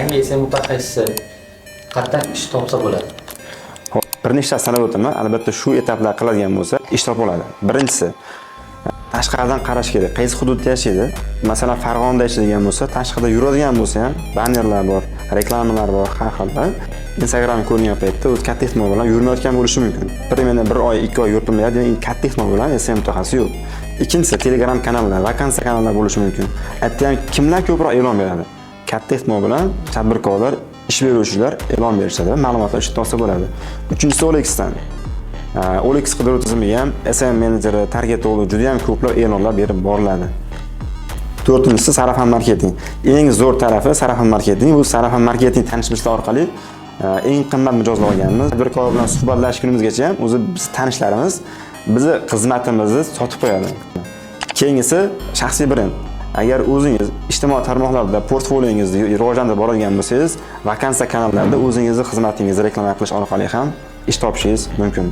yangi SEO mutaxassisi qattiq ish topsa bo'ladi? Hop, bir nechta sanab o'taman. Albatta shu etaplar qiladigan bo'lsa, ish topa oladi. Birinchisi, tashqaridan qarash kerak. Qaysi hududda yashaydi? Masalan, Farg'onada yashaydigan bo'lsa, tashqarida yuradigan bo'lsa ham bannerlar bor, reklamalar bor, har xil. Instagram ko'rgan paytda o'z katta ehtimol bilan yurmayotgan bo'lishi mumkin. Primena 1 oy, 2 oy yurtmaydi, demak katta ehtimol bilan SEO mutaxassisi yo'q. Ikkinchisi, Telegram kanallar, vakansiya kanallar bo'lishi mumkin. Aytdi ham kimlar ko'proq e'lon beradi? Katta ehtimol bilan tadbirkorlar, ish beruvchilar e'lon berishadi, ma'lumotlar ishlatib olsa bo'ladi. Uchinchisi OLXdan. OLX qidiruv tizimiga ham SEO menejeri, targetolog juda ham ko'plab e'lonlar berib boriladi. To'rtinchisi sarafan marketing. Eng zo'r tarafi sarafan marketing. Bu sarafan marketing tanishishlar orqali eng qimmat mijozlar olganmiz. Tadbirkor bilan suhbatlashish kunimizgacha ham o'zi biz tanishlarimiz bizni xizmatimizni sotib qo'yadi. Keyingisi shaxsiy brend. Agar o'zingiz ijtimoiy tarmoqlarda portfoliongizni rivojlantirib boradigan bo'lsangiz, vakansiya kanallarida o'zingizni xizmatingizni reklama qilish orqali ham ish topishingiz mumkin.